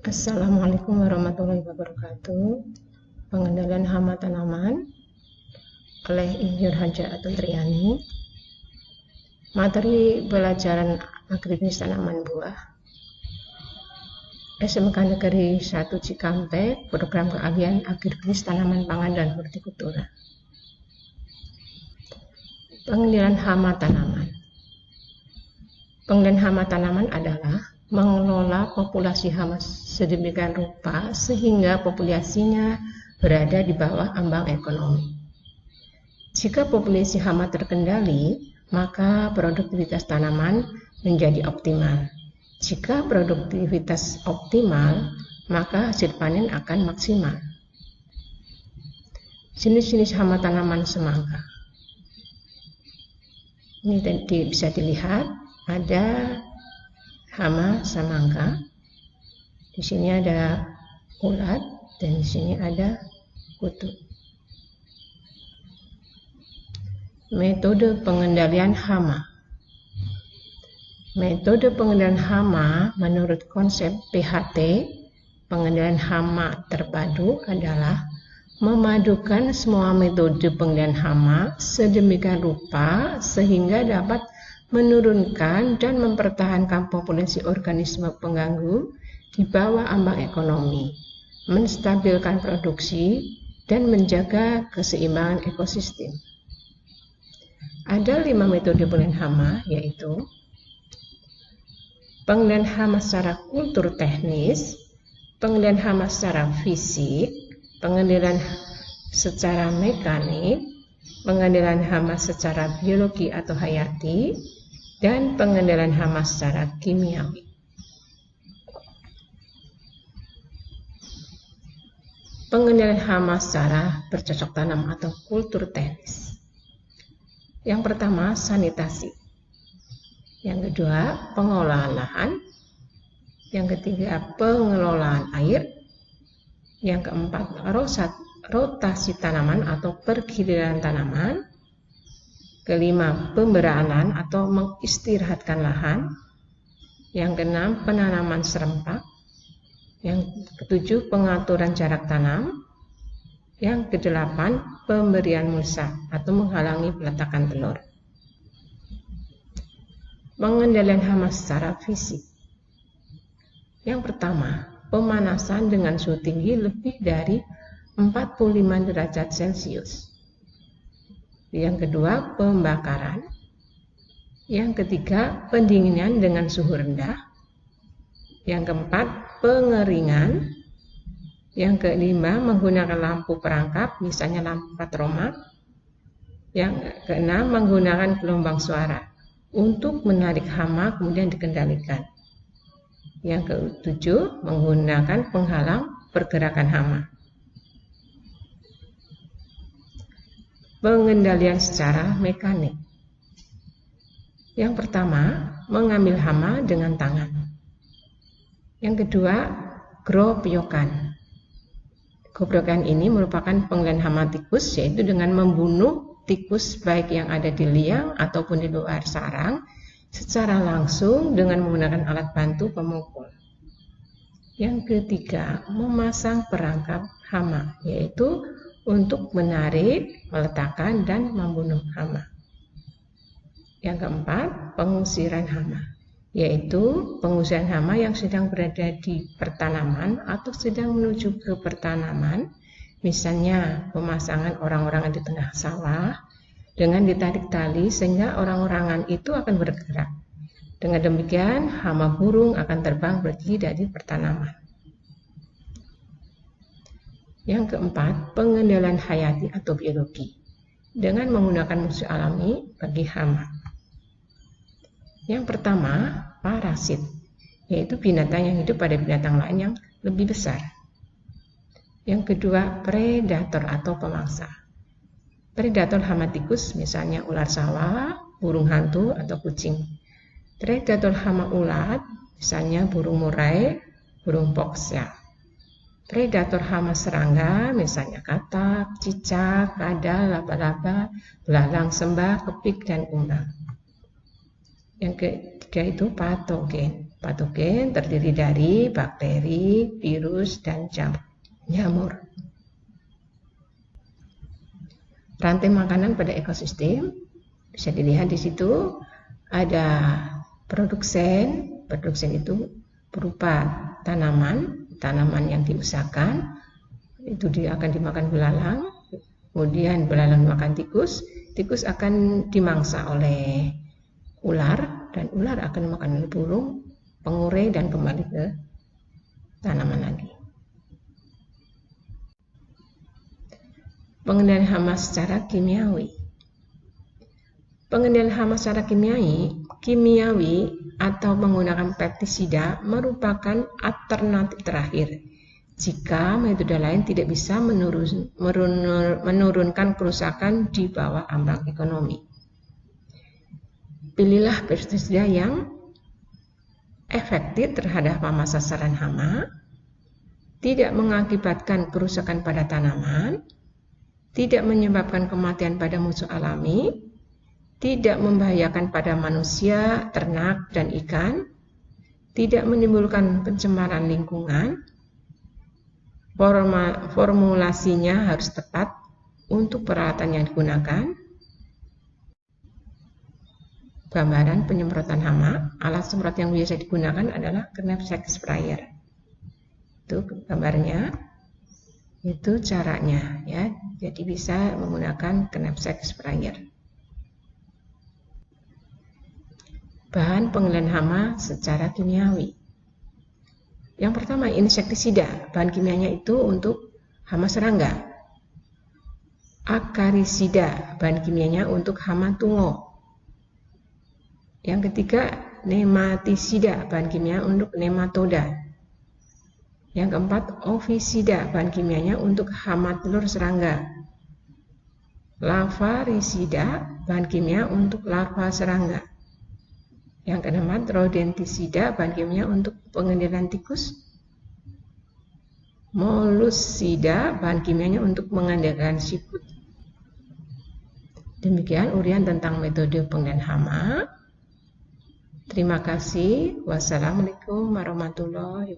Assalamualaikum warahmatullahi wabarakatuh. Pengendalian hama tanaman oleh Insinyur Haja Atun Triani. Materi pelajaran agribisnis tanaman buah SMK Negeri 1 Cikampek, program keahlian agribisnis tanaman pangan dan hortikultura. Pengendalian hama tanaman. Pengendalian hama tanaman adalah mengelola populasi hama sedemikian rupa sehingga populasinya berada di bawah ambang ekonomi. Jika populasi hama terkendali, maka produktivitas tanaman menjadi optimal. Jika produktivitas optimal, maka hasil panen akan maksimal. Jenis-jenis hama tanaman semangka. Ini bisa dilihat, ada hama semangka. Di sini ada ulat dan di sini ada kutu. Metode pengendalian hama. Metode pengendalian hama menurut konsep PHT, pengendalian hama terpadu adalah memadukan semua metode pengendalian hama sedemikian rupa sehingga dapat menurunkan dan mempertahankan populasi organisme pengganggu di bawah ambang ekonomi, menstabilkan produksi, dan menjaga keseimbangan ekosistem. Ada 5 metode pengendalian hama, yaitu pengendalian hama secara kultur teknis, pengendalian hama secara fisik, pengendalian secara mekanik, pengendalian hama secara biologi atau hayati, dan pengendalian hama secara kimiawi. Pengendalian hama secara bercocok tanam atau kultur teknis. Yang pertama, sanitasi. Yang kedua, pengolahan lahan. Yang ketiga, pengelolaan air. Yang keempat, rotasi tanaman atau pergiliran tanaman. Kelima, pemberaanan atau mengistirahatkan lahan. Yang keenam, penanaman serempak. Yang ketujuh, pengaturan jarak tanam. Yang kedelapan, pemberian mulsa atau menghalangi peletakan telur. Pengendalian hama secara fisik. Yang pertama, pemanasan dengan suhu tinggi lebih dari 45 derajat Celcius. Yang kedua, pembakaran. Yang ketiga, pendinginan dengan suhu rendah. Yang keempat, pengeringan. Yang kelima, menggunakan lampu perangkap, misalnya lampu patroma. Yang keenam, menggunakan gelombang suara untuk menarik hama kemudian dikendalikan. Yang ketujuh, menggunakan penghalang pergerakan hama. Pengendalian secara mekanik. Yang pertama, mengambil hama dengan tangan. Yang kedua, gropyokan. Gropyokan ini merupakan pengendalian hama tikus, yaitu dengan membunuh tikus baik yang ada di liang ataupun di luar sarang secara langsung dengan menggunakan alat bantu pemukul. Yang ketiga, memasang perangkap hama, yaitu untuk menarik, meletakkan, dan membunuh hama. Yang keempat, pengusiran hama, yaitu pengusiran hama yang sedang berada di pertanaman atau sedang menuju ke pertanaman, misalnya pemasangan orang-orangan di tengah sawah dengan ditarik tali sehingga orang-orangan itu akan bergerak. Dengan demikian, hama burung akan terbang pergi dari pertanaman. Yang keempat, pengendalian hayati atau biologi dengan menggunakan musuh alami bagi hama. Yang pertama, parasit, yaitu binatang yang hidup pada binatang lain yang lebih besar. Yang kedua, predator atau pemangsa. Predator hama tikus misalnya ular sawah, burung hantu, atau kucing. Predator hama ulat misalnya burung murai, burung fox. Predator hama serangga misalnya katak, cicak, kadal, laba-laba, belalang sembah, kepik, dan kumbang. Yang ketiga itu patogen, Patogen terdiri dari bakteri, virus, dan jamur. Rantai makanan pada ekosistem bisa dilihat di situ ada produsen. Produsen itu berupa tanaman yang diusahakan, itu dia akan dimakan belalang. Kemudian belalang makan tikus, tikus akan dimangsa oleh ular, dan ular akan dimakan oleh burung, pengurai, dan kembali ke tanaman lagi. Pengendalian hama secara kimiawi. Pengendalian hama secara kimiawi atau menggunakan pestisida merupakan alternatif terakhir jika metode lain tidak bisa menurunkan kerusakan di bawah ambang ekonomi. Pilihlah pestisida yang efektif terhadap hama sasaran hama, tidak mengakibatkan kerusakan pada tanaman, tidak menyebabkan kematian pada musuh alami, tidak membahayakan pada manusia, ternak, dan ikan, tidak menimbulkan pencemaran lingkungan. Formulasinya harus tepat untuk peralatan yang digunakan. Gambaran penyemprotan hama. Alat semprot yang biasa digunakan adalah knapsack sprayer. Itu gambarnya. Itu caranya ya. Jadi bisa menggunakan knapsack sprayer. Bahan pengendalian hama secara kimiawi. Yang pertama, insektisida. Bahan kimianya itu untuk hama serangga. Akarisida. Bahan kimianya untuk hama tungo. Yang ketiga, nematisida, bahan kimia untuk nematoda. Yang keempat, ovisida, bahan kimianya untuk hama telur serangga. Larvarisida, bahan kimia untuk larva serangga. Yang keenam, rodentisida, bahan kimia untuk pengendalian tikus. Molusida, bahan kimianya untuk mengendalikan siput. Demikian uraian tentang metode pengendalian hama. Terima kasih. Wassalamualaikum warahmatullahi wabarakatuh.